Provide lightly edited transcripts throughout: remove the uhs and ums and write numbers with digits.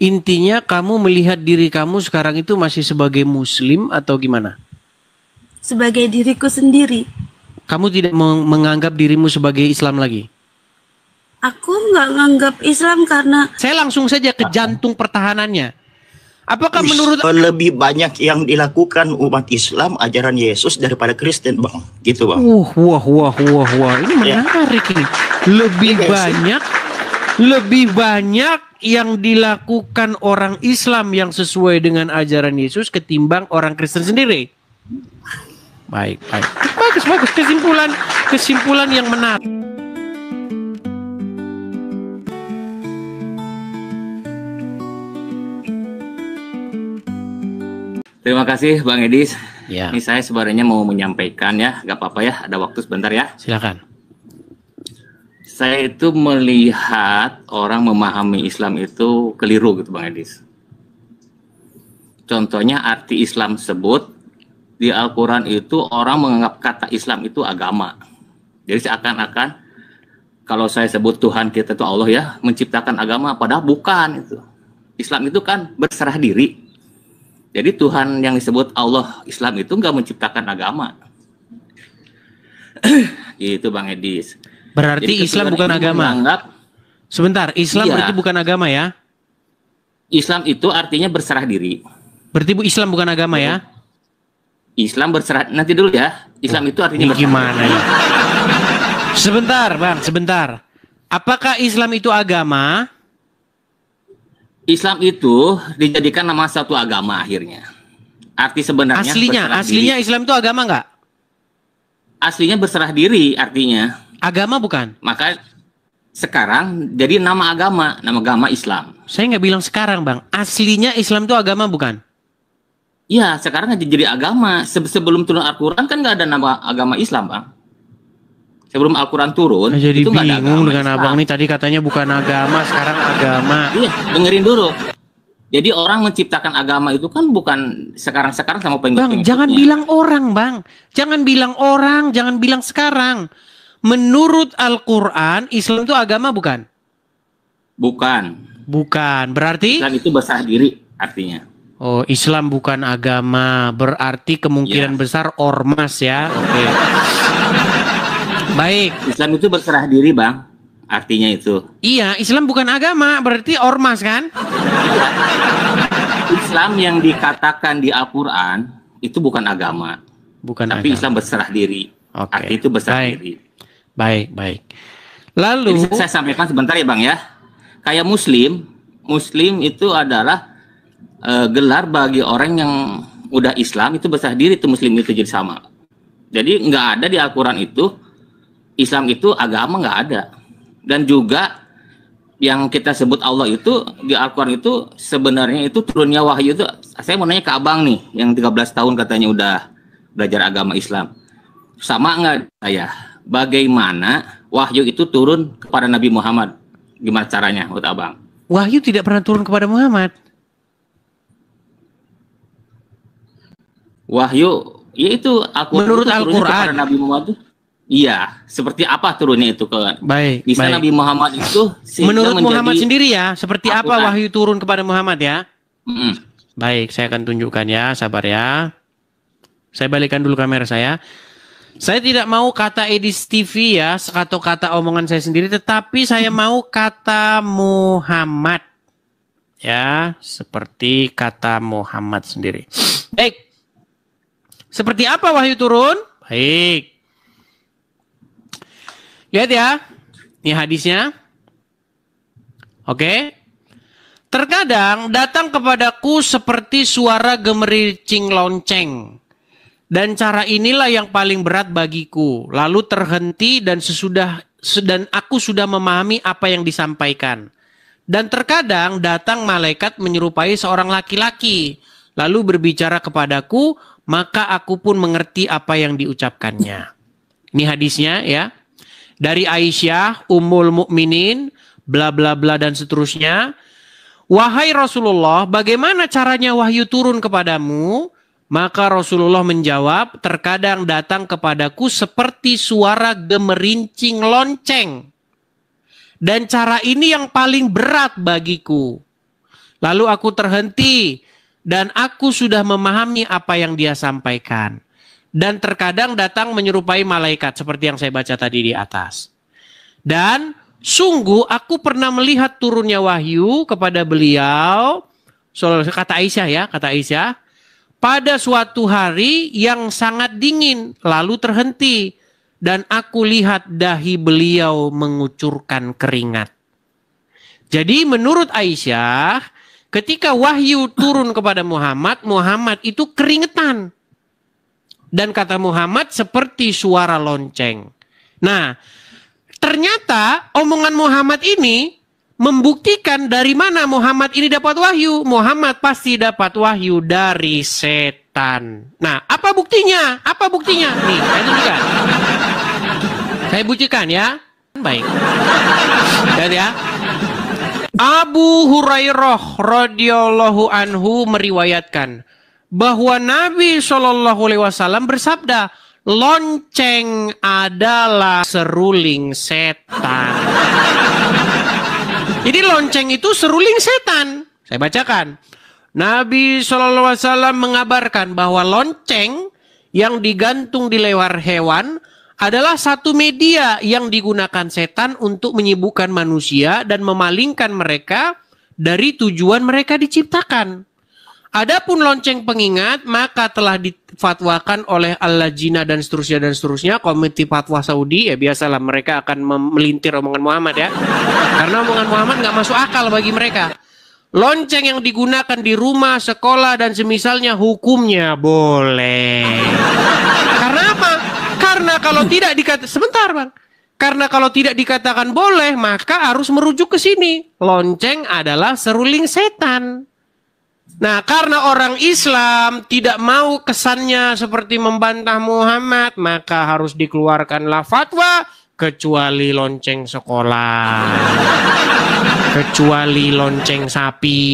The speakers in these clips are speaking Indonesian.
Intinya kamu melihat diri kamu sekarang itu masih sebagai muslim atau gimana? Sebagai diriku sendiri. Kamu tidak menganggap dirimu sebagai Islam lagi? Aku nggak nganggap Islam karena Saya langsung saja ke jantung pertahanannya. Apakah menurut lebih banyak yang dilakukan umat Islam ajaran Yesus daripada Kristen, Bang? Gitu, Bang. Wah. Ini menarik ini. Lebih banyak yang dilakukan orang Islam yang sesuai dengan ajaran Yesus ketimbang orang Kristen sendiri. Baik. Bagus. Kesimpulan yang menarik. Terima kasih Bang Edis. Ya. Ini saya sebenarnya mau menyampaikan ya, gak apa-apa ya, ada waktu sebentar ya. Silakan. Saya itu melihat orang memahami Islam itu keliru gitu Bang Edis. Contohnya arti Islam tersebut di Al-Quran itu orang menganggap kata Islam itu agama. Jadi seakan-akan kalau saya sebut Tuhan kita itu Allah ya, menciptakan agama, padahal bukan itu. Islam itu kan berserah diri. Jadi Tuhan yang disebut Allah Islam itu nggak menciptakan agama. Gitu Bang Edis. Berarti Jadi Islam bukan agama. Sebentar, Islam berarti bukan agama ya? Islam itu artinya berserah diri. Berarti Islam bukan agama ya? Islam berserah, nanti dulu ya. Islam itu artinya berserah. Gimana ya? Sebentar Bang, sebentar. Apakah Islam itu agama? Islam itu dijadikan nama satu agama akhirnya. Arti sebenarnya aslinya Islam itu agama nggak? Aslinya berserah diri artinya. Agama bukan? Maka sekarang jadi nama agama Islam. Saya nggak bilang sekarang Bang. Aslinya Islam itu agama bukan? Iya, sekarang jadi agama. Sebelum turun Al-Quran kan nggak ada nama agama Islam, Bang. Sebelum Al-Quran turun, jadi itu nggak ada bingung agama dengan Islam. Abang nih tadi katanya bukan agama, sekarang agama. Iya, dengerin dulu. Jadi orang menciptakan agama itu kan bukan sekarang-sekarang sama pengikut-pengikutnya. Bang, jangan bilang orang, Bang. Jangan bilang orang, jangan bilang sekarang. Menurut Al-Quran, Islam itu agama bukan? Bukan. Bukan. Berarti? Islam itu berserah diri artinya. Oh, Islam bukan agama. Berarti kemungkinan besar ormas ya. Oke. Baik. Islam itu berserah diri, Bang. Artinya itu. Iya, Islam bukan agama. Berarti ormas kan? Islam yang dikatakan di Al-Quran itu bukan agama. Bukan tapi agama. Islam berserah diri. Oke. Arti itu berserah diri. Baik. Lalu jadi saya sampaikan sebentar ya Bang ya. Kayak Muslim itu adalah gelar bagi orang yang udah Islam itu berserah diri, itu Muslim itu jadi sama. Jadi nggak ada di Al-Quran itu Islam itu agama, nggak ada. Dan juga yang kita sebut Allah itu di Al-Quran itu sebenarnya itu turunnya wahyu itu. Saya mau nanya ke Abang nih yang 13 tahun katanya udah belajar agama Islam. Sama nggak saya? Bagaimana wahyu itu turun kepada Nabi Muhammad? Gimana caranya menurut Abang? Wahyu tidak pernah turun kepada Muhammad. Wahyu, yaitu menurut Al-Quran kepada Nabi Muhammad itu, iya, seperti apa turunnya itu ke? Baik. Bisa Nabi Muhammad itu menurut Muhammad sendiri ya, seperti Al-Quran. apa wahyu turun kepada Muhammad ya? Baik, saya akan tunjukkan ya, sabar ya. Saya balikan dulu kamera saya. Saya tidak mau kata Edis TV ya, atau kata omongan saya sendiri, tetapi saya mau kata Muhammad. Ya, seperti kata Muhammad sendiri. Baik. Seperti apa wahyu turun? Baik. Lihat ya. Ini hadisnya. Oke. Terkadang datang kepadaku seperti suara gemericing lonceng. Dan cara inilah yang paling berat bagiku. Lalu terhenti dan aku sudah memahami apa yang disampaikan. Dan terkadang datang malaikat menyerupai seorang laki-laki. Lalu berbicara kepadaku, maka aku pun mengerti apa yang diucapkannya. Ini hadisnya ya. Dari Aisyah, Ummul Mukminin, bla bla bla dan seterusnya. Wahai Rasulullah, bagaimana caranya wahyu turun kepadamu? Maka Rasulullah menjawab, terkadang datang kepadaku seperti suara gemerincing lonceng. Dan cara ini yang paling berat bagiku. Lalu aku terhenti dan aku sudah memahami apa yang dia sampaikan. Dan terkadang datang menyerupai malaikat seperti yang saya baca tadi di atas. Dan sungguh aku pernah melihat turunnya wahyu kepada beliau, kata Aisyah ya, kata Aisyah, pada suatu hari yang sangat dingin, lalu terhenti. Dan aku lihat dahi beliau mengucurkan keringat. Jadi menurut Aisyah, ketika wahyu turun kepada Muhammad, Muhammad itu keringetan. Dan kata Muhammad seperti suara lonceng. Nah, ternyata omongan Muhammad ini membuktikan dari mana Muhammad ini dapat wahyu. Muhammad pasti dapat wahyu dari setan. Nah, apa buktinya? Apa buktinya? Nih, saya tunjukkan. Saya buktikan ya. Baik. Lihat ya. Abu Hurairah radhiyallahu anhu meriwayatkan bahwa Nabi SAW bersabda, lonceng adalah seruling setan. Jadi lonceng itu seruling setan. Saya bacakan. Nabi SAW mengabarkan bahwa lonceng yang digantung di leher hewan adalah satu media yang digunakan setan untuk menyibukkan manusia dan memalingkan mereka dari tujuan mereka diciptakan. Adapun lonceng pengingat maka telah difatwakan oleh Al-Lajnah dan seterusnya Komite Fatwa Saudi. Ya biasalah mereka akan melintir omongan Muhammad ya. Karena omongan Muhammad nggak masuk akal bagi mereka. Lonceng yang digunakan di rumah, sekolah dan semisalnya hukumnya boleh. Karena apa? Karena kalau tidak Karena kalau tidak dikatakan boleh maka harus merujuk ke sini. Lonceng adalah seruling setan. Nah, karena orang Islam tidak mau kesannya seperti membantah Muhammad, maka harus dikeluarkanlah fatwa kecuali lonceng sekolah, kecuali lonceng sapi.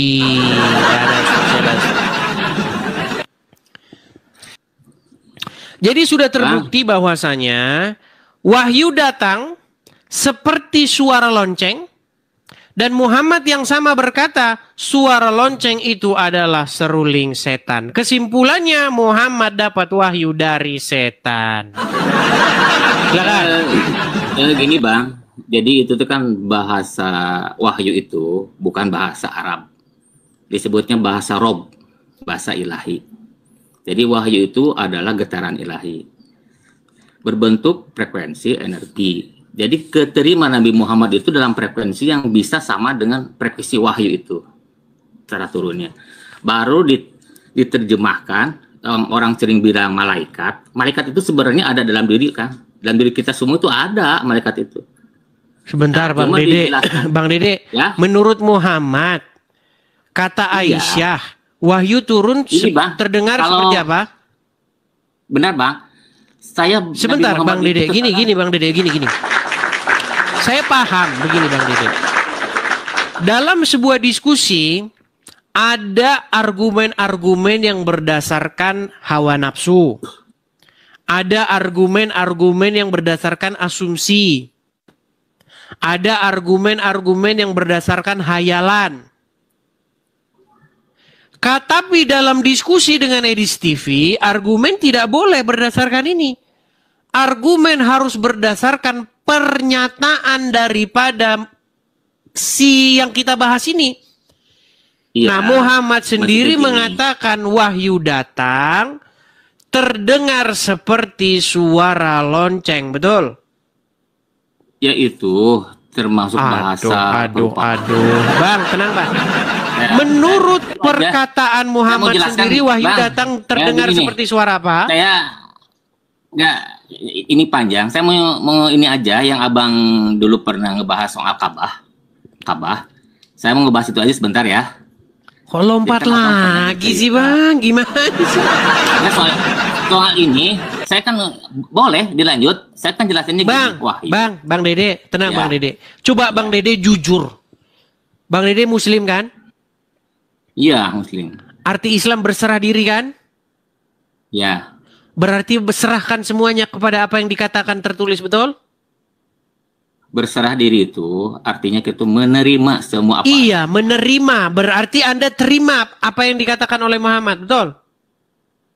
Jadi sudah terbukti bahwasanya wahyu datang seperti suara lonceng. Dan Muhammad yang sama berkata, suara lonceng itu adalah seruling setan. Kesimpulannya Muhammad dapat wahyu dari setan. Gini Bang, jadi itu tuh kan bahasa wahyu itu bukan bahasa Arab. Disebutnya bahasa Rob, bahasa ilahi. Jadi wahyu itu adalah getaran ilahi. Berbentuk frekuensi energi. Jadi keterima Nabi Muhammad itu dalam frekuensi yang bisa sama dengan frekuensi wahyu itu. Cara turunnya. Baru diterjemahkan, orang sering bilang malaikat. Malaikat itu sebenarnya ada dalam diri kan. Dalam diri kita semua itu ada malaikat itu. Sebentar nah, Bang Dede. Ya? Menurut Muhammad, kata Aisyah, wahyu turun terdengar seperti apa? Benar Bang. Sebentar Bang Dede, gini Bang Dede, gini. Saya paham begini Bang Dede. Dalam sebuah diskusi ada argumen-argumen yang berdasarkan hawa nafsu. Ada argumen-argumen yang berdasarkan asumsi. Ada argumen-argumen yang berdasarkan hayalan. Tapi dalam diskusi dengan Edis TV, argumen tidak boleh berdasarkan ini. Argumen harus berdasarkan pernyataan daripada si yang kita bahas ini. Ya, nah, Muhammad sendiri mengatakan wahyu datang terdengar seperti suara lonceng, betul? Ya itu termasuk bahasa. Aduh. Bang, tenang Bang. Menurut perkataan Muhammad sendiri wahyu datang terdengar seperti suara apa? Ini panjang. Saya mau ini aja yang Abang dulu pernah ngebahas soal Ka'bah. Saya mau ngebahas itu aja sebentar ya. Kok lompat lagi sih Bang? Gimana sih? Nah, soal ini saya kan boleh dilanjut. Saya kan jelasinnya Bang Dede, tenang ya. Bang Dede. Coba Bang Dede jujur. Bang Dede Muslim kan? Iya, Muslim. Arti Islam berserah diri kan? Ya. Berarti berserahkan semuanya kepada apa yang dikatakan tertulis, betul? Berserah diri itu artinya kita menerima semua apa. Iya, menerima. Berarti Anda terima apa yang dikatakan oleh Muhammad, betul?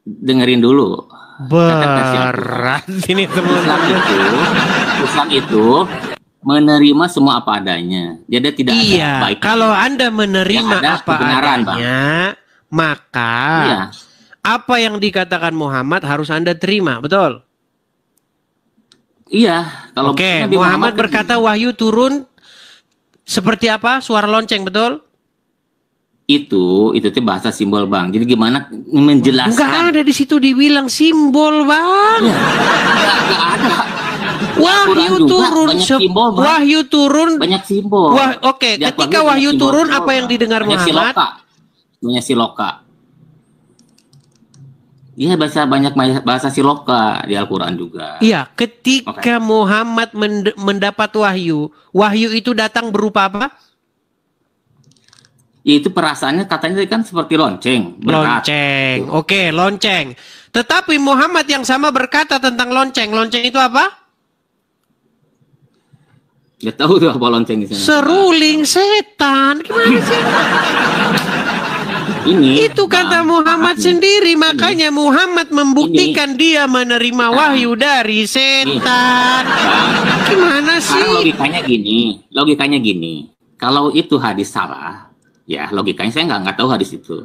Dengerin dulu. Berat ini teman-teman. Islam itu menerima semua apa adanya. Jadi tidak ada Iya, baik. kalau Anda menerima ada apa kebenaran, adanya, maka Iya. apa yang dikatakan Muhammad harus Anda terima, betul? Iya, kalau Oke, Nabi Muhammad kan berkata wahyu turun seperti apa? Suara lonceng, betul? itu tuh bahasa simbol, Bang. Jadi gimana menjelaskan? Enggak ada di situ dibilang simbol, Bang. Enggak ada. Wahyu Al-Quran juga turun, banyak simbol, Bang. wahyu turun. Banyak simbol. Oke, Di Al-Quran ketika banyak wahyu simbol, turun, simbol, apa yang Bang. didengar Banyak Muhammad? Banyak siloka. Iya, bahasa siloka di Al-Quran juga. Iya, ketika Muhammad mendapat wahyu, wahyu itu datang berupa apa? Itu perasaannya katanya kan seperti lonceng. Berat. Lonceng. Oke, lonceng. Tetapi Muhammad yang sama berkata tentang lonceng. Lonceng itu apa? Gak tahu tuh apa lonceng di sana. Seruling setan. Gimana sih? Itu kata Muhammad sendiri. Makanya Muhammad membuktikan dia menerima wahyu dari setan. Gimana sih? Sekarang logikanya gini. Kalau itu hadis salah, ya logikanya saya nggak tahu hadis itu.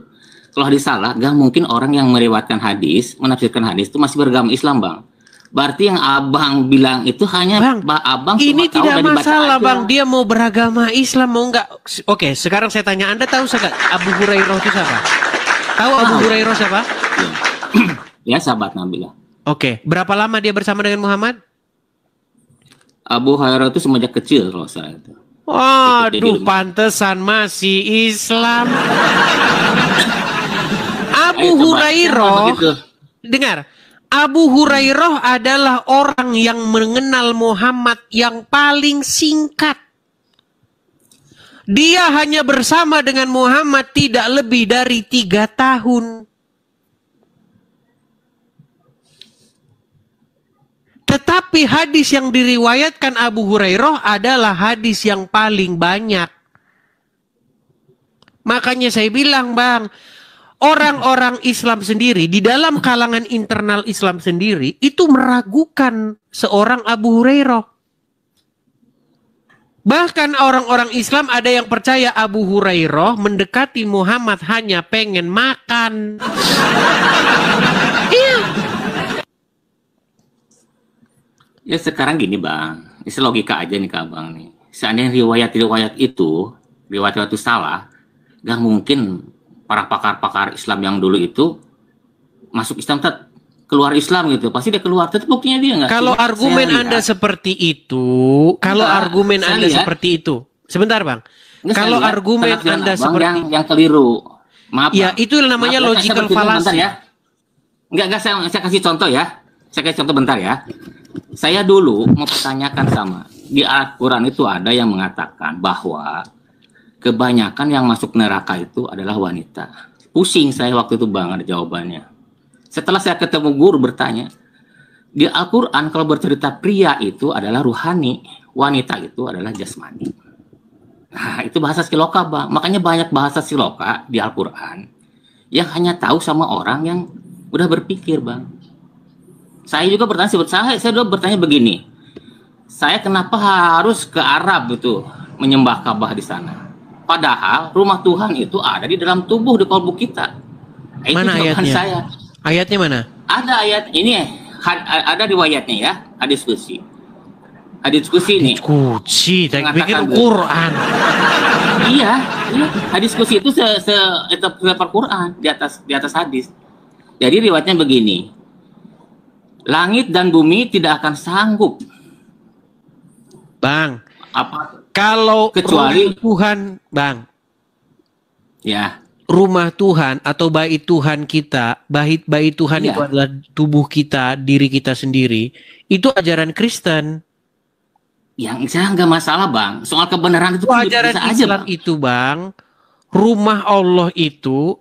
Kalau hadis salah, nggak mungkin orang yang meriwayatkan hadis, menafsirkan hadis itu masih beragama Islam, Bang. Berarti yang abang bilang itu hanya abang ini cuma tahu tidak dari baca masalah, aja. Bang. Dia mau beragama Islam mau nggak? Oke, sekarang saya tanya, Anda tahu nggak Abu Hurairah itu siapa? Tahu Abu Hurairah siapa? Ya, sahabat Nabi lah. Oke, berapa lama dia bersama dengan Muhammad? Abu Hurairah itu semenjak kecil kalau saya itu. Waduh, pantesan masih Islam. Abu Hurairah, dengar. Abu Hurairah adalah orang yang mengenal Muhammad yang paling singkat. Dia hanya bersama dengan Muhammad tidak lebih dari 3 tahun. Tetapi hadis yang diriwayatkan Abu Hurairah adalah hadis yang paling banyak. Makanya saya bilang, Bang, orang-orang Islam sendiri, di dalam kalangan internal Islam sendiri, itu meragukan seorang Abu Hurairah. Bahkan orang-orang Islam ada yang percaya Abu Hurairah mendekati Muhammad hanya pengen makan. Iya. Ya sekarang gini, Bang, ini logika aja nih Kak Bang nih. Seandainya riwayat itu salah, gak mungkin para pakar-pakar Islam yang dulu itu masuk Islam keluar Islam gitu. Pasti dia keluar, tetap buktinya dia nggak. Kalau argumen Anda seperti itu, sebentar Bang. Kalau argumen Anda seperti yang keliru, maaf. Ya, itu namanya logical fallacy. Ya. Enggak, saya kasih contoh ya. Saya kasih contoh bentar ya. Saya dulu mau pertanyakan sama, di Al-Quran itu ada yang mengatakan bahwa kebanyakan yang masuk neraka itu adalah wanita. Pusing saya waktu itu, Bang, ada jawabannya. Setelah saya ketemu guru bertanya, di Al-Quran kalau bercerita pria itu adalah ruhani, wanita itu adalah jasmani. Nah, itu bahasa siloka, Bang. Makanya banyak bahasa siloka di Al-Quran yang hanya tahu sama orang yang udah berpikir, Bang. Saya juga bertanya, saya dulu bertanya begini, saya kenapa harus ke Arab itu menyembah Ka'bah di sana? Padahal rumah Tuhan itu ada di dalam tubuh, di kalbu kita. Mana ayatnya? Saya. Ayatnya mana? Ada ayat ini, ada riwayatnya ya, hadis qudsi. Hadis qudsi ini. Qudsi, saya pikir Quran. Iya, hadis qudsi itu seperti Quran di atas hadis. Jadi riwayatnya begini. Langit dan bumi tidak akan sanggup. Bang, apa? Kalau kecuali Tuhan, Bang. Ya. Rumah Tuhan atau bait Tuhan kita, bait Tuhan itu adalah tubuh kita, diri kita sendiri. Itu ajaran Kristen. Yang saya nggak masalah, Bang. Soal kebenaran itu ajaran bisa Islam aja, Bang. itu, Bang. Rumah Allah itu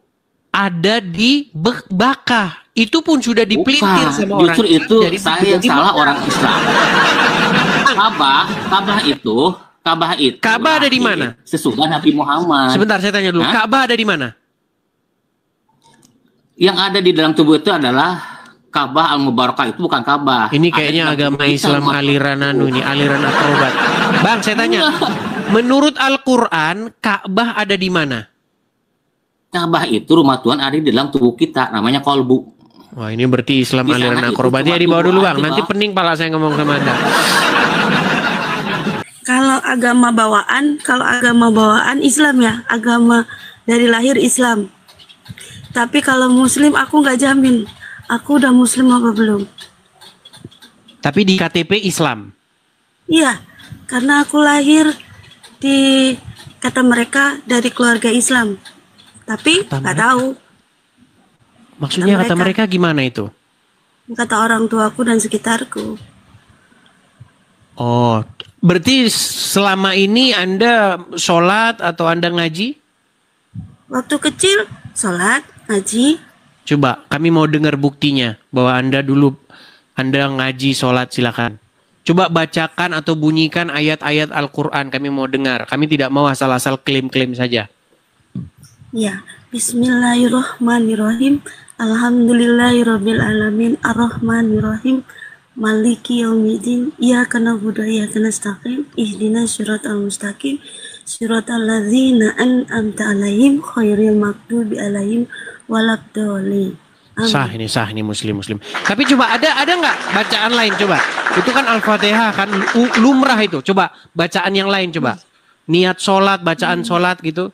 ada di Bakah. Itu pun sudah dipelintir sama orang. Justru itu saya salah orang Islam. Ka'bah ada di mana? Sesudah Nabi Muhammad. Sebentar, saya tanya dulu. Ka'bah ada di mana? Yang ada di dalam tubuh itu adalah Ka'bah al-Mubarakah, itu bukan Ka'bah. Ini kayaknya agama Islam aliran aliran akrobat. Bang, saya tanya. Menurut Al-Qur'an, Ka'bah ada di mana? Ka'bah itu rumah Tuhan ada di dalam tubuh kita, namanya kolbu. Wah, ini berarti Islam Di aliran sana itu akrobat. Ya, cuma dibawa dulu, tubuh Bang. aja, Nanti Bang. pening pala saya ngomong sama Anda. Kalau agama bawaan Islam ya, agama dari lahir Islam. Tapi kalau Muslim aku nggak jamin, aku udah Muslim apa belum. Tapi di KTP Islam. Iya, karena aku lahir di kata mereka dari keluarga Islam. Tapi nggak tahu. Maksudnya kata mereka gimana itu? Kata orang tuaku dan sekitarku. Oh, berarti selama ini Anda sholat atau Anda ngaji? Waktu kecil sholat, ngaji. Coba, kami mau dengar buktinya bahwa Anda ngaji, sholat, silakan. Coba bacakan atau bunyikan ayat-ayat Al-Quran, kami mau dengar. Kami tidak mau asal-asal klaim-klaim saja. Ya, Bismillahirrahmanirrahim. Alhamdulillahirabbil alamin arrahmanirrahim maliki yaumiddin iyyaka na'budu wa iyyaka nasta'in ihdinas siratal mustaqim siratal ladzina an'amta 'alaihim khairil maghdubi 'alaihim waladdallin. Sah ini muslim. Tapi coba ada nggak bacaan lain coba? Itu kan Al-Fatihah kan lumrah itu. Coba bacaan yang lain coba. Niat sholat, bacaan sholat gitu.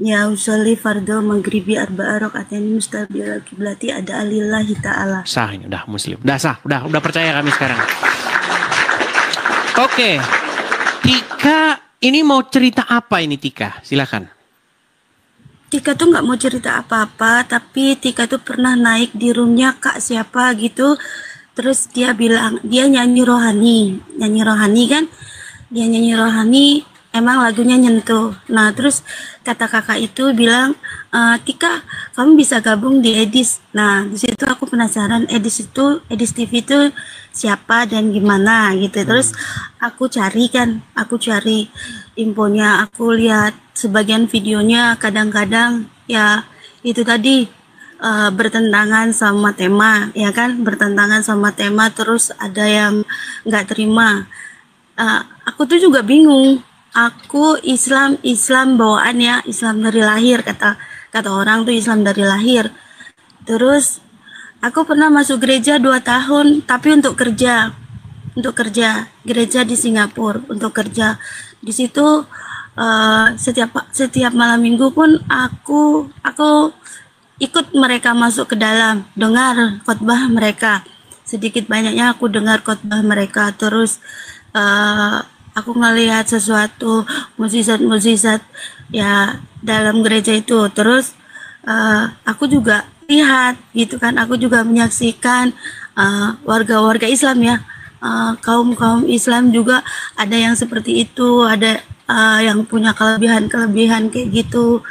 Ya usolli fardhu maghribi arba'a raka'atain mustabil kiblati ada alillahi ta'ala. Sah ini udah muslim. Udah sah, udah percaya kami sekarang. Oke. Tika ini mau cerita apa ini Tika? Silakan. Tika tuh nggak mau cerita apa-apa, tapi Tika tuh pernah naik di roomnya Kak siapa gitu. Terus dia bilang dia nyanyi rohani kan? Dia nyanyi rohani. Emang lagunya nyentuh. Nah terus kata kakak itu bilang, Tika kamu bisa gabung di Edis. Nah di situ aku penasaran Edis TV itu siapa dan gimana gitu. Terus aku cari infonya, aku lihat sebagian videonya kadang-kadang ya itu tadi bertentangan sama tema, ya kan, bertentangan sama tema. Terus ada yang nggak terima. Aku tuh juga bingung. Aku Islam bawaan ya, Islam dari lahir, kata orang tuh Islam dari lahir. Terus aku pernah masuk gereja 2 tahun, tapi untuk kerja gereja di Singapura untuk kerja. Di situ setiap malam minggu pun aku ikut mereka masuk ke dalam, dengar khotbah mereka. Sedikit banyaknya aku dengar khotbah mereka. Terus aku ngelihat sesuatu mukjizat ya dalam gereja itu. Terus aku juga lihat gitu kan, aku juga menyaksikan warga-warga Islam ya, kaum Islam juga ada yang seperti itu, ada yang punya kelebihan kayak gitu,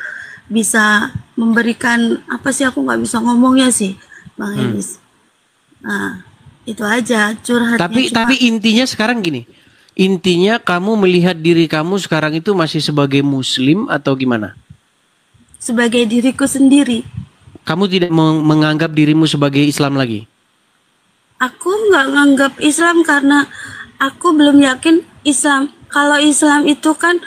bisa memberikan apa sih, aku nggak bisa ngomongnya sih Bang Enis. Nah itu aja curhatnya. Tapi intinya sekarang gini. Intinya kamu melihat diri kamu sekarang itu masih sebagai muslim atau gimana? Sebagai diriku sendiri. Kamu tidak menganggap dirimu sebagai Islam lagi? Aku nggak nganggap Islam karena aku belum yakin Islam. Kalau Islam itu kan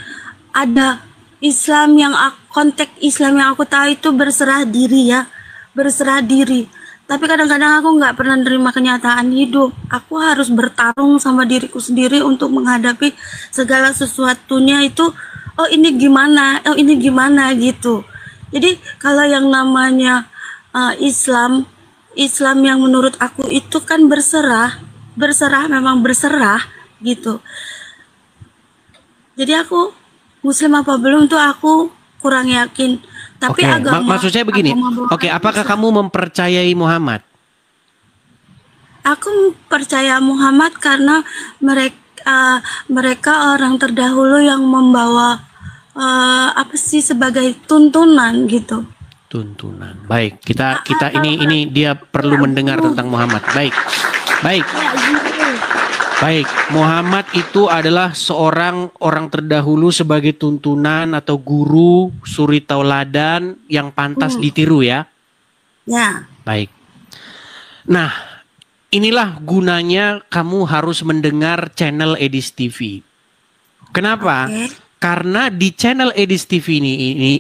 ada Islam yang konteks Islam yang aku tahu itu berserah diri ya. Berserah diri. Tapi kadang-kadang aku nggak pernah menerima kenyataan hidup. Aku harus bertarung sama diriku sendiri untuk menghadapi segala sesuatunya itu. Oh ini gimana gitu. Jadi kalau yang namanya Islam yang menurut aku itu kan berserah memang berserah gitu. Jadi aku Muslim apa belum tuh aku kurang yakin. Tapi maksud saya begini. Apakah kamu mempercayai Muhammad? Aku percaya Muhammad karena mereka orang terdahulu yang membawa sebagai tuntunan gitu. Tuntunan. Baik, kita ini dia perlu mendengar tentang Muhammad. Baik. Baik, Muhammad itu adalah seorang orang terdahulu sebagai tuntunan atau guru, suri tauladan yang pantas ditiru ya. Ya. Baik. Nah, inilah gunanya kamu harus mendengar channel Edis TV. Kenapa? Oke. Karena di channel Edis TV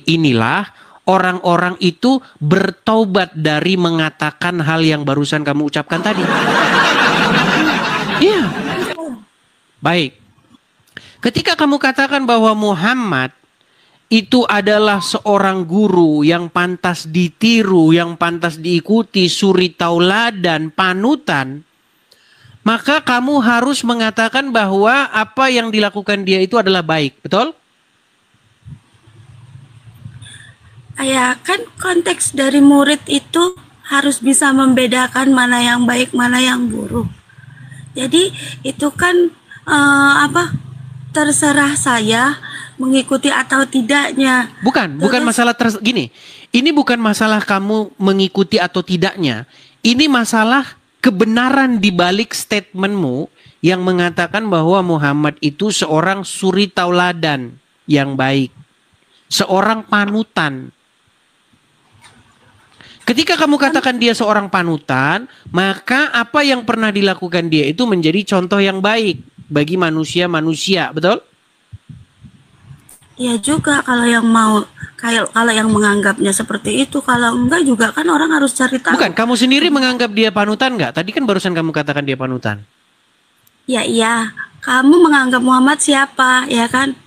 inilah orang-orang itu bertobat dari mengatakan hal yang barusan kamu ucapkan tadi. Iya. Baik. Ketika kamu katakan bahwa Muhammad itu adalah seorang guru yang pantas ditiru, yang pantas diikuti, suri tauladan, panutan, maka kamu harus mengatakan bahwa apa yang dilakukan dia itu adalah baik, betul? Ya kan konteks dari murid itu harus bisa membedakan mana yang baik, mana yang buruk. Jadi itu kan terserah saya mengikuti atau tidaknya. Bukan masalah gini. Ini bukan masalah kamu mengikuti atau tidaknya. Ini masalah kebenaran di balik statementmu yang mengatakan bahwa Muhammad itu seorang suri tauladan yang baik. Seorang panutan. Ketika kamu katakan dia seorang panutan, maka apa yang pernah dilakukan dia itu menjadi contoh yang baik bagi manusia-manusia, betul? Ya juga kalau yang mau, kalau yang menganggapnya seperti itu, kalau enggak juga kan orang harus cari tahu. Bukan, kamu sendiri menganggap dia panutan nggak? Tadi kan barusan kamu katakan dia panutan. Ya iya, kamu menganggap Muhammad siapa, ya kan?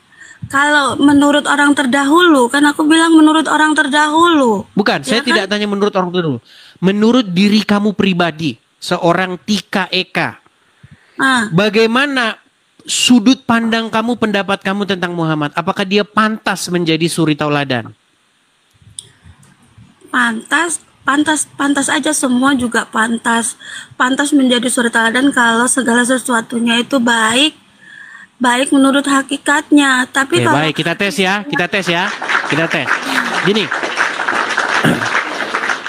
Kalau menurut orang terdahulu, kan aku bilang menurut orang terdahulu. Bukan, ya saya tidak tanya menurut orang terdahulu. Menurut diri kamu pribadi, seorang Tika Eka. Bagaimana sudut pandang kamu, pendapat kamu tentang Muhammad? Apakah dia pantas menjadi suri tauladan? Pantas aja, semua juga pantas menjadi suri tauladan kalau segala sesuatunya itu baik menurut hakikatnya. Tapi kalau baik, kita tes ya. Gini.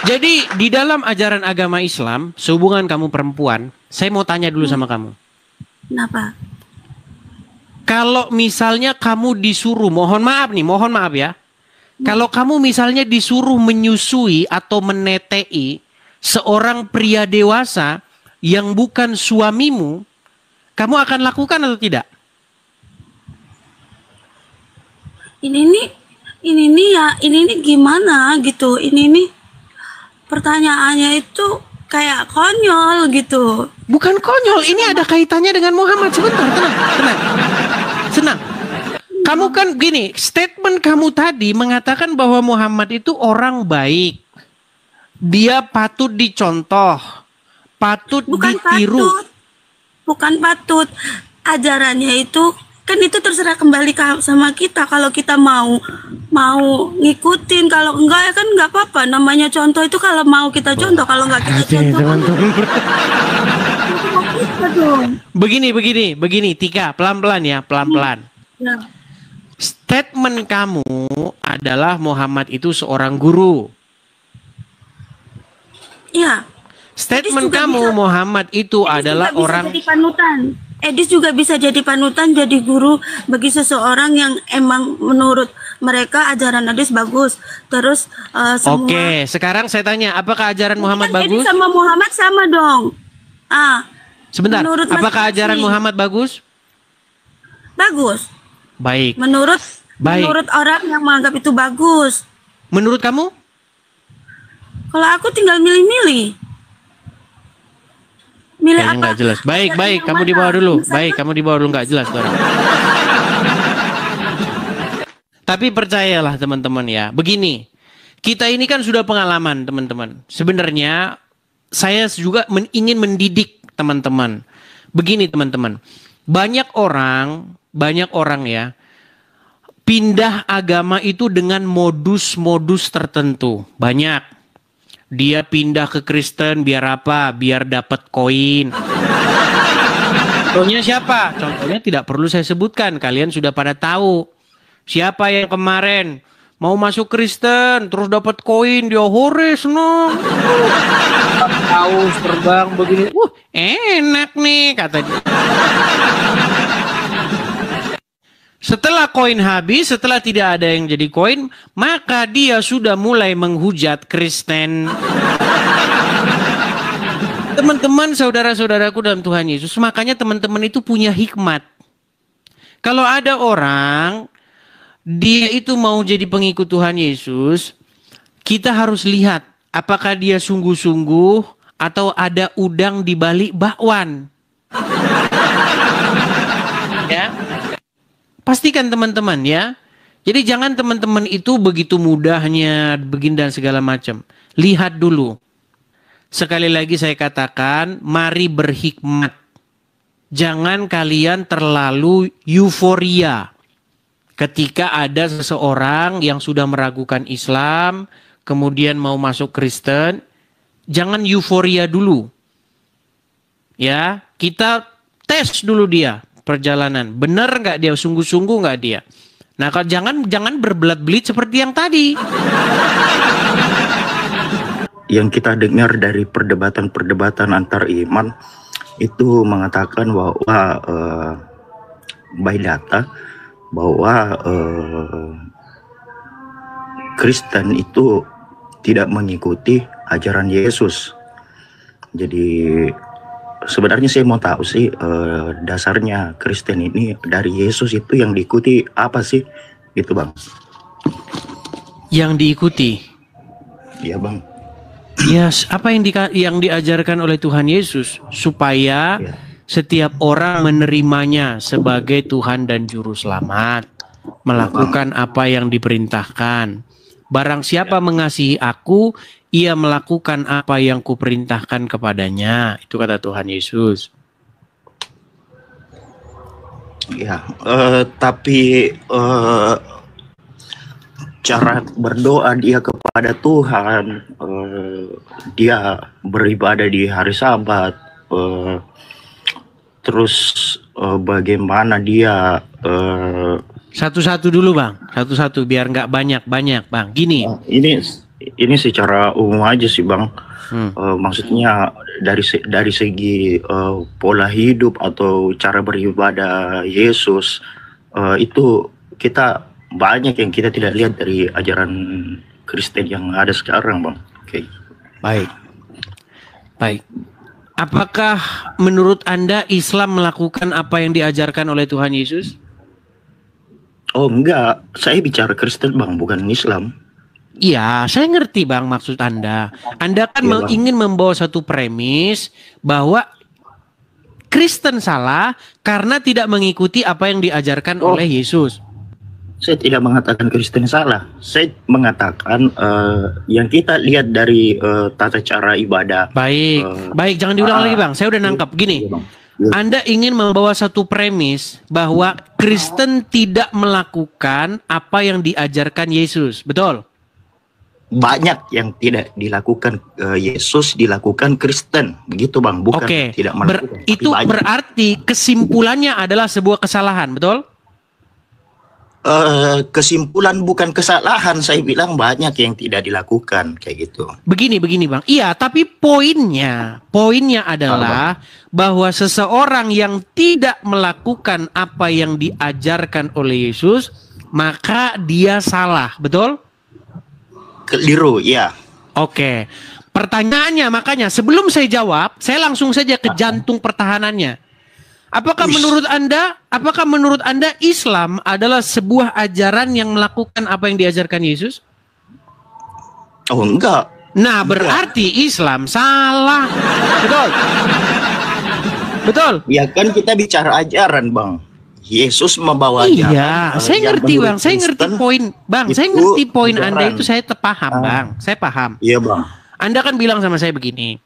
Jadi di dalam ajaran agama Islam, sehubungan kamu perempuan, saya mau tanya dulu sama kamu. Kenapa? Kalau misalnya kamu disuruh, mohon maaf ya. Kalau kamu misalnya disuruh menyusui atau menetei seorang pria dewasa yang bukan suamimu, kamu akan lakukan atau tidak? Ini nih gimana gitu. Ini nih pertanyaannya itu kayak konyol gitu. Bukan konyol, ini ada kaitannya dengan Muhammad. Sebentar, tenang. Kamu kan gini, statement kamu tadi mengatakan bahwa Muhammad itu orang baik. Dia patut dicontoh, patut ditiru. Bukan patut. Ajarannya itu kan itu terserah kembali sama kita. Kalau kita mau ngikutin, kalau enggak ya kan enggak apa-apa. Namanya contoh itu kalau mau kita contoh, kalau enggak kita contoh. Begini, Tika, pelan-pelan ya, pelan-pelan. Ya. Statement kamu adalah Muhammad itu seorang guru. Iya. Statement kamu Muhammad itu adalah orang. Jadi panutan. Edis juga bisa jadi panutan, jadi guru bagi seseorang yang emang menurut mereka ajaran Edis bagus. Terus semua. Oke, sekarang saya tanya, apakah ajaran Muhammad bagus? Edis sama Muhammad sama dong. Sebentar, apakah ajaran Muhammad bagus? Bagus. Baik. Menurut orang yang menganggap itu bagus. Menurut kamu? Kalau aku tinggal milih-milih. Milih kayaknya nggak jelas. Baik, kamu di bawah dulu. Kamu di bawah dulu, nggak jelas. Tapi percayalah teman-teman ya. Begini, kita ini kan sudah pengalaman teman-teman. Sebenarnya saya juga ingin mendidik teman-teman. Begini teman-teman, banyak orang ya pindah agama itu dengan modus-modus tertentu. Banyak. Dia pindah ke Kristen biar apa? Biar dapat koin. Contohnya siapa? Contohnya tidak perlu saya sebutkan. Kalian sudah pada tahu. Siapa yang kemarin mau masuk Kristen, terus dapat koin, dia hore seneng. Kaos terbang begini, enak nih kata dia. Setelah koin habis, setelah tidak ada yang jadi koin, maka dia sudah mulai menghujat Kristen. Teman-teman, saudara-saudaraku dalam Tuhan Yesus, makanya teman-teman itu punya hikmat. Kalau ada orang, dia itu mau jadi pengikut Tuhan Yesus, kita harus lihat apakah dia sungguh-sungguh atau ada udang di balik bakwan. Ya. Pastikan teman-teman ya. Jadi jangan teman-teman itu begitu mudahnya begini dan segala macam. Lihat dulu. Sekali lagi saya katakan, mari berhikmat. Jangan kalian terlalu euforia ketika ada seseorang yang sudah meragukan Islam, kemudian mau masuk Kristen. Jangan euforia dulu. Ya, kita tes dulu dia. Perjalanan, benar nggak dia, sungguh-sungguh nggak dia. Nah, kalau jangan berbelat-belit seperti yang tadi. Yang kita dengar dari perdebatan antar iman itu mengatakan bahwa by data bahwa Kristen itu tidak mengikuti ajaran Yesus. Jadi sebenarnya saya mau tahu sih dasarnya Kristen ini dari Yesus itu yang diikuti apa sih, gitu Bang? Yang diikuti? Iya Bang. Yes, apa yang diajarkan oleh Tuhan Yesus supaya setiap orang menerimanya sebagai Tuhan dan Juru Selamat, melakukan apa yang diperintahkan. Barang siapa mengasihi aku, ia melakukan apa yang kuperintahkan kepadanya. Itu kata Tuhan Yesus. Ya, tapi cara berdoa dia kepada Tuhan, dia beribadah di hari Sabat, terus bagaimana dia satu-satu dulu Bang, satu-satu biar nggak banyak-banyak Bang. Gini. Ini secara umum aja sih Bang. Maksudnya dari segi pola hidup atau cara beribadah Yesus, itu kita banyak yang kita tidak lihat dari ajaran Kristen yang ada sekarang Bang. Oke. Baik. Apakah menurut Anda Islam melakukan apa yang diajarkan oleh Tuhan Yesus? Oh enggak, saya bicara Kristen Bang, bukan Islam. Iya, saya ngerti Bang maksud Anda. Anda kan ingin membawa satu premis bahwa Kristen salah karena tidak mengikuti apa yang diajarkan oleh Yesus. Saya tidak mengatakan Kristen salah. Saya mengatakan yang kita lihat dari tata cara ibadah. Baik, jangan diulang lagi Bang. Saya udah nangkap. Gini, Anda ingin membawa satu premis bahwa Kristen tidak melakukan apa yang diajarkan Yesus, betul? Banyak yang tidak dilakukan Yesus dilakukan Kristen, begitu Bang, bukan tidak melakukan. Itu berarti kesimpulannya adalah sebuah kesalahan, betul? Kesimpulan bukan kesalahan, saya bilang banyak yang tidak dilakukan kayak gitu. Begini Bang. Iya, tapi poinnya adalah bahwa seseorang yang tidak melakukan apa yang diajarkan oleh Yesus, maka dia salah, betul? Keliru, ya. Oke. Pertanyaannya makanya sebelum saya jawab, saya langsung saja ke jantung pertahanannya. Apakah menurut Anda Islam adalah sebuah ajaran yang melakukan apa yang diajarkan Yesus? Oh, enggak. Nah, berarti Islam salah. Betul? Betul? Ya kan kita bicara ajaran, Bang. Yesus membawa ajaran. Iya, saya ngerti, Bang. Saya ngerti poin, Bang. Saya ngerti poin Anda itu, saya paham, Bang. Saya paham. Iya, Bang. Anda kan bilang sama saya begini.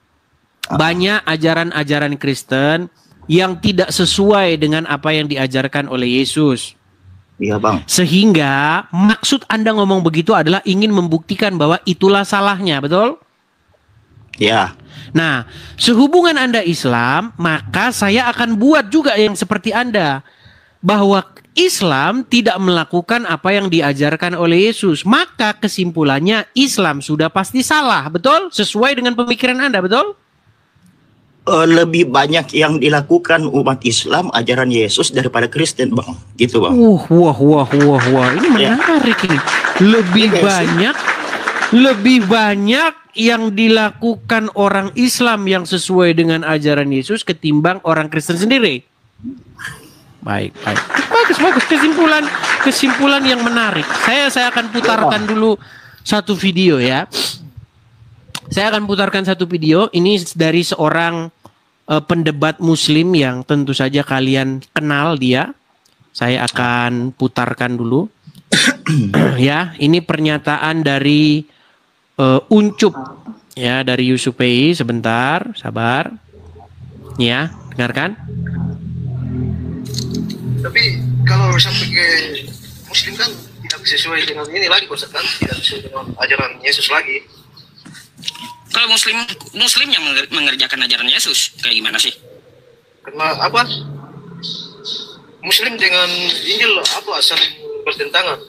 Banyak ajaran-ajaran Kristen yang tidak sesuai dengan apa yang diajarkan oleh Yesus. Iya Bang. Sehingga maksud Anda ngomong begitu adalah ingin membuktikan bahwa itulah salahnya, betul? Ya. Nah, sehubungan Anda Islam, maka saya akan buat juga yang seperti Anda. Bahwa Islam tidak melakukan apa yang diajarkan oleh Yesus. Maka kesimpulannya Islam sudah pasti salah, betul? Sesuai dengan pemikiran Anda, betul? Lebih banyak yang dilakukan umat Islam ajaran Yesus daripada Kristen, Bang. Gitu, Bang. Wah. Ini menarik ini. Lebih banyak yang dilakukan orang Islam yang sesuai dengan ajaran Yesus ketimbang orang Kristen sendiri. Baik. Bagus. Kesimpulan yang menarik. Saya akan putarkan dulu satu video ya. Saya akan putarkan satu video. Ini dari seorang pendebat Muslim yang tentu saja kalian kenal dia. Saya akan putarkan dulu. Ya, ini pernyataan dari Uncup ya, dari Yusupei. Sebentar, sabar. Ya, dengarkan. Tapi kalau sampai ke Muslim kan tidak sesuai dengan ini lagi, kan tidak sesuai dengan ajaran Yesus lagi. Kalau Muslim yang mengerjakan ajaran Yesus kayak gimana sih? Karena apa? Muslim dengan Injil apa saling bertentangan?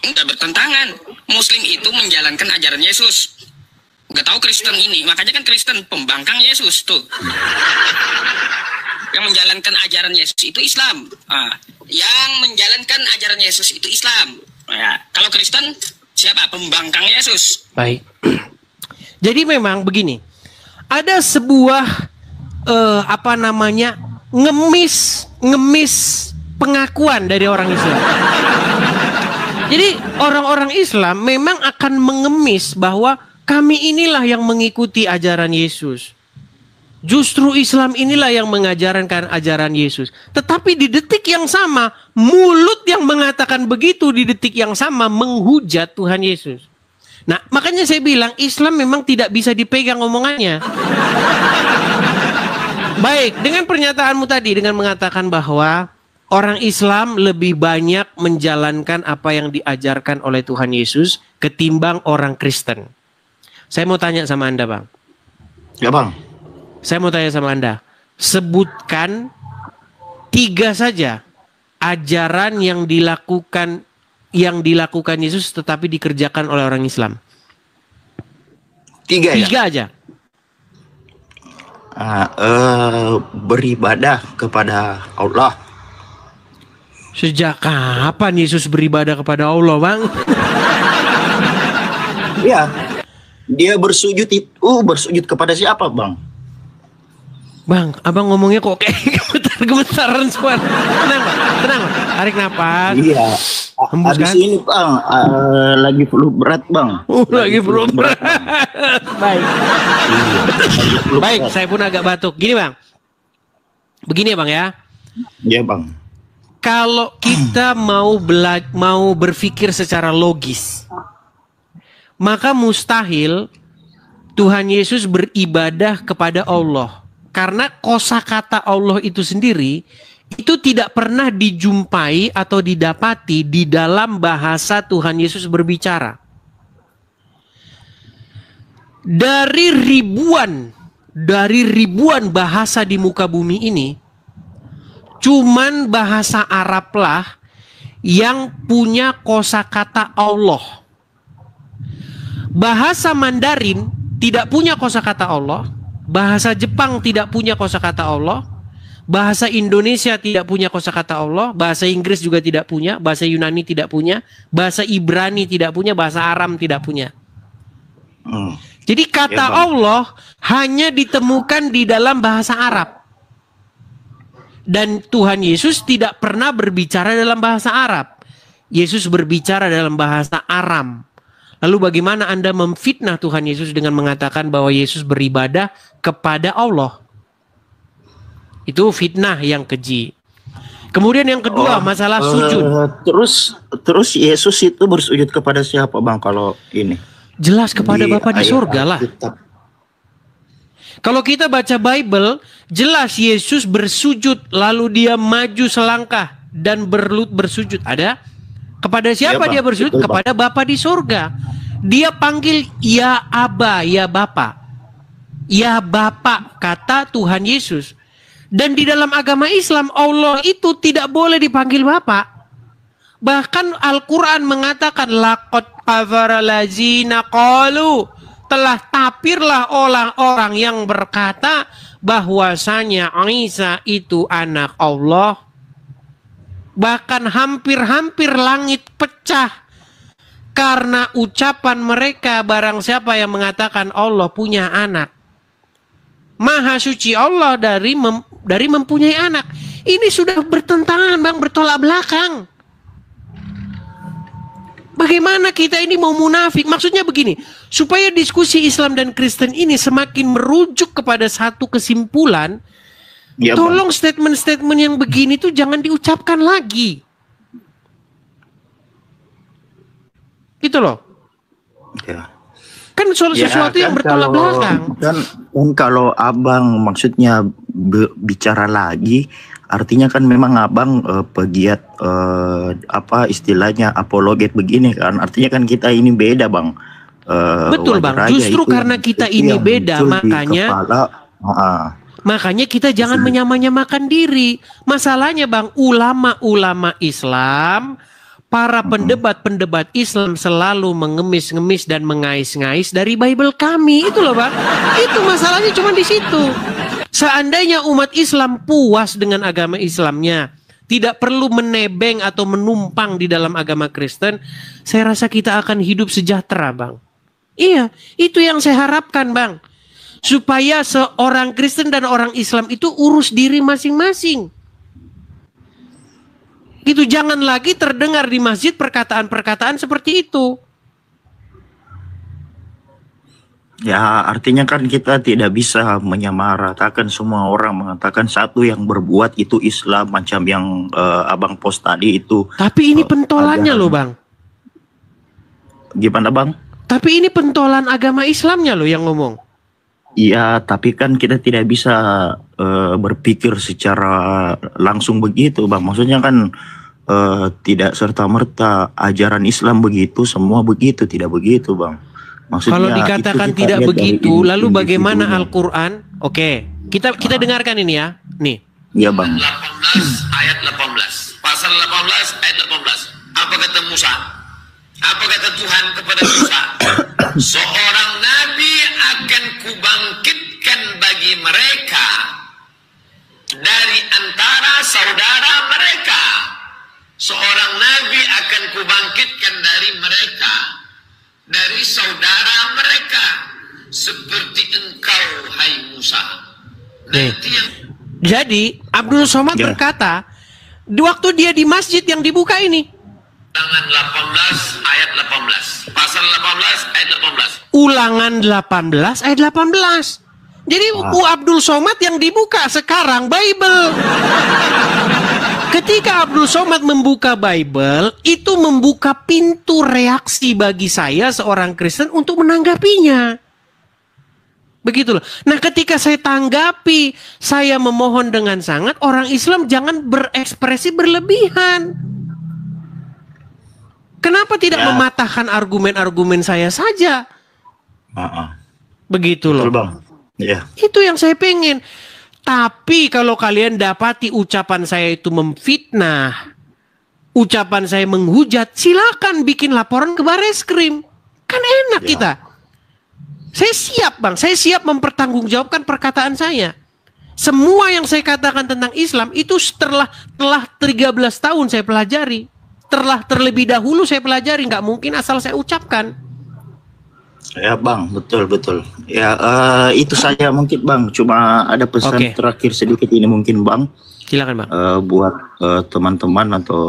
Enggak bertentangan. Muslim itu menjalankan ajaran Yesus. Enggak tahu Kristen ini, makanya kan Kristen pembangkang Yesus tuh. Yang menjalankan ajaran Yesus itu Islam. Yang menjalankan ajaran Yesus itu Islam. Kalau Kristen siapa? Pembangkang Yesus. Baik. Jadi memang begini. Ada sebuah ngemis pengakuan dari orang Islam. Jadi orang-orang Islam memang akan mengemis bahwa kami inilah yang mengikuti ajaran Yesus. Justru Islam inilah yang mengajarkan ajaran Yesus. Tetapi di detik yang sama, mulut yang mengatakan begitu di detik yang sama menghujat Tuhan Yesus. Nah, makanya saya bilang Islam memang tidak bisa dipegang omongannya. Baik, dengan pernyataanmu tadi, dengan mengatakan bahwa orang Islam lebih banyak menjalankan apa yang diajarkan oleh Tuhan Yesus ketimbang orang Kristen. Saya mau tanya sama Anda, Bang. Ya, Bang. Saya mau tanya sama Anda. Sebutkan 3 saja ajaran yang dilakukan Yesus tetapi dikerjakan oleh orang Islam. 3 ya? 3 aja. Beribadah kepada Allah. Sejak kapan Yesus beribadah kepada Allah, Bang? Ya, dia bersujud kepada siapa, Bang? Bang, abang ngomongnya kok kayak gemetar-gemetaran suara. Tenang, Bang. Tarik nafas. Iya. Hembuskan. Habis ini, Bang, lagi flu berat, Bang. Lagi flu berat. Baik. Iya, Baik, saya pun agak batuk. Gini, Bang. Begini ya, Bang ya. Iya, Bang. Kalau kita mau berpikir secara logis, maka mustahil Tuhan Yesus beribadah kepada Allah. Karena kosakata Allah itu sendiri itu tidak pernah dijumpai atau didapati di dalam bahasa Tuhan Yesus berbicara. Dari ribuan bahasa di muka bumi ini, cuman bahasa Arab lah yang punya kosakata Allah. Bahasa Mandarin tidak punya kosakata Allah. Bahasa Jepang tidak punya kosakata Allah. Bahasa Indonesia tidak punya kosakata Allah. Bahasa Inggris juga tidak punya. Bahasa Yunani tidak punya. Bahasa Ibrani tidak punya. Bahasa Aram tidak punya. Jadi kata Allah hanya ditemukan di dalam bahasa Arab. Dan Tuhan Yesus tidak pernah berbicara dalam bahasa Arab. Yesus berbicara dalam bahasa Aram. Lalu bagaimana Anda memfitnah Tuhan Yesus dengan mengatakan bahwa Yesus beribadah kepada Allah? Itu fitnah yang keji. Kemudian yang kedua, masalah sujud. Terus Yesus itu bersujud kepada siapa, Bang, kalau ini? Jelas kepada Bapa di surga lah. Kalau kita baca Bible, jelas Yesus bersujud lalu dia maju selangkah dan berlutut bersujud. Ada? Kepada siapa dia bersujud? Betul, kepada Bapa di surga. Dia panggil ya Aba, ya Bapa. Ya Bapa, kata Tuhan Yesus. Dan di dalam agama Islam, Allah itu tidak boleh dipanggil Bapa. Bahkan Al-Quran mengatakan laqad kafara lazina qalu, telah tapirlah orang-orang yang berkata bahwasanya Isa itu anak Allah. Bahkan hampir-hampir langit pecah karena ucapan mereka, barang siapa yang mengatakan Allah punya anak. Maha suci Allah dari mempunyai anak. Ini sudah bertentangan, Bang, bertolak belakang. Bagaimana kita ini mau munafik? Maksudnya begini, supaya diskusi Islam dan Kristen ini semakin merujuk kepada satu kesimpulan, ya, tolong statement-statement yang begini tuh jangan diucapkan lagi. Gitu loh. Ya. Kan soal sesuatu yang bertolak belakang. Kan kalau abang maksudnya bicara lagi, artinya kan memang abang pegiat apa istilahnya apologet begini kan. Artinya kan kita ini beda, Bang. Betul, Bang. Justru karena kita ini beda, makanya kita jangan menyamakan diri. Masalahnya, Bang, ulama-ulama Islam, para pendebat-pendebat Islam selalu mengemis-ngemis dan mengais-ngais dari Bible kami. Itu loh, Bang. Itu masalahnya cuma di situ. Seandainya umat Islam puas dengan agama Islamnya, tidak perlu menebeng atau menumpang di dalam agama Kristen, saya rasa kita akan hidup sejahtera, Bang. Iya, itu yang saya harapkan, Bang. Supaya seorang Kristen dan orang Islam itu urus diri masing-masing. Gitu, jangan lagi terdengar di masjid perkataan-perkataan seperti itu. Ya, artinya kan kita tidak bisa menyamaratakan semua orang mengatakan satu yang berbuat itu Islam macam yang abang post tadi itu. Tapi ini pentolannya loh, Bang. Gimana, Bang? Tapi ini pentolan agama Islamnya loh yang ngomong. Iya, tapi kan kita tidak bisa berpikir secara langsung begitu, Bang. Maksudnya kan tidak serta-merta ajaran Islam begitu, semua begitu, tidak begitu, Bang. Maksudnya kalau dikatakan tidak begitu, lalu bagaimana Al-Quran? Oke, kita dengarkan ini ya. Nih. Iya, Bang. 18 ayat 18. Pasal 18 ayat 18. Apa kata Musa? Apa kata Tuhan kepada Musa? Seorang nabi akan kubangkitkan bagi mereka dari antara saudara mereka. Seorang nabi akan kubangkitkan dari mereka, dari saudara mereka, seperti engkau, hai Musa. Jadi Abdul Somad berkata, waktu dia di masjid yang dibuka ini, Ulangan 18 ayat 18. Pasal 18 ayat 18. Ulangan 18 ayat 18. Jadi buku Abdul Somad yang dibuka sekarang Bible. Ketika Abdul Somad membuka Bible, itu membuka pintu reaksi bagi saya seorang Kristen untuk menanggapinya. Begitu loh. Nah, ketika saya tanggapi, saya memohon dengan sangat orang Islam jangan berekspresi berlebihan. Kenapa tidak mematahkan argumen-argumen saya saja? Begitu loh. Betul, Bang. Ya. Itu yang saya pengen. Tapi kalau kalian dapati ucapan saya itu memfitnah, ucapan saya menghujat, silakan bikin laporan ke Bareskrim. Kan enak kita. Saya siap, Bang. Saya siap mempertanggungjawabkan perkataan saya. Semua yang saya katakan tentang Islam itu telah 13 tahun saya pelajari. Terlebih dahulu saya pelajari, nggak mungkin asal saya ucapkan. Ya, Bang, betul. Ya, itu saja mungkin, Bang. Cuma ada pesan terakhir sedikit ini mungkin, Bang. Silakan, Bang. Buat teman-teman atau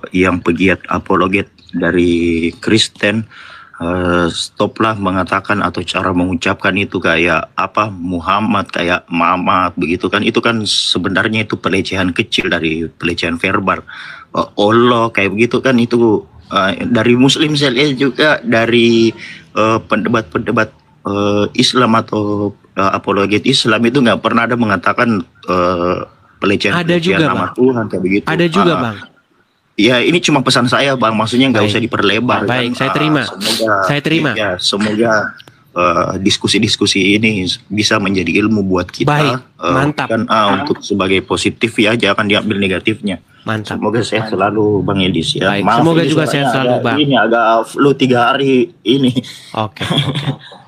yang pegiat apologet dari Kristen, stoplah mengatakan atau cara mengucapkan itu kayak apa Muhammad, kayak Mamat begitu kan. Itu kan sebenarnya itu pelecehan kecil dari pelecehan verbal. Allah kayak begitu kan, itu dari Muslim saya lihat juga dari pendebat-pendebat Islam atau apologet Islam itu nggak pernah ada mengatakan pelecehan nama Tuhan kayak begitu. Ada juga, Bang. Ya, ini cuma pesan saya, Bang. Maksudnya nggak usah diperlebar. Baik, kan? saya terima. Ya, semoga diskusi-diskusi ini bisa menjadi ilmu buat kita. Baik, mantap. Untuk sebagai positif ya, jangan diambil negatifnya. Mantap. Semoga sehat selalu Bang Edis ya. Baik, Maaf, semoga ini juga suaranya sehat selalu, agak Bang. Ini agak flu 3 hari ini. Oke.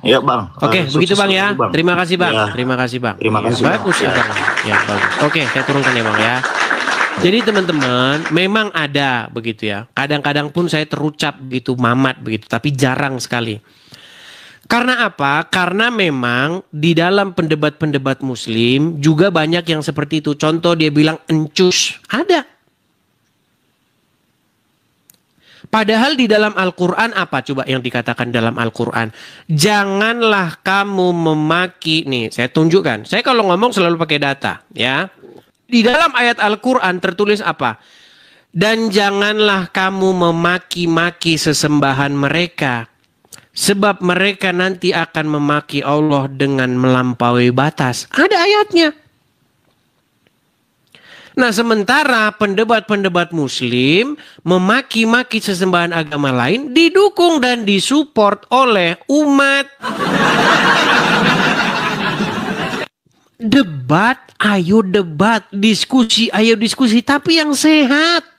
Ya Bang. Oke, begitu Bang ya. Bang. Terima kasih Bang. Ya. Terima kasih Bang. Terima kasih, Bang. Bagus ya Ya. Bang. Ya, bagus. Oke, saya turunkan ya Bang ya. Jadi teman-teman, memang ada begitu ya. Kadang-kadang pun saya terucap begitu mamat begitu, tapi jarang sekali. Karena apa? Karena memang di dalam pendebat-pendebat muslim juga banyak yang seperti itu. Contoh dia bilang encus. Ada. Padahal di dalam Al-Quran apa coba yang dikatakan dalam Al-Quran? Janganlah kamu memaki. Nih saya tunjukkan. Saya kalau ngomong selalu pakai data ya. Di dalam ayat Al-Quran tertulis apa? Dan janganlah kamu memaki-maki sesembahan mereka. Sebab mereka nanti akan memaki Allah dengan melampaui batas. Ada ayatnya. Nah sementara pendebat-pendebat muslim memaki-maki sesembahan agama lain didukung dan disupport oleh umat. Debat, ayo debat, diskusi, ayo diskusi, tapi yang sehat.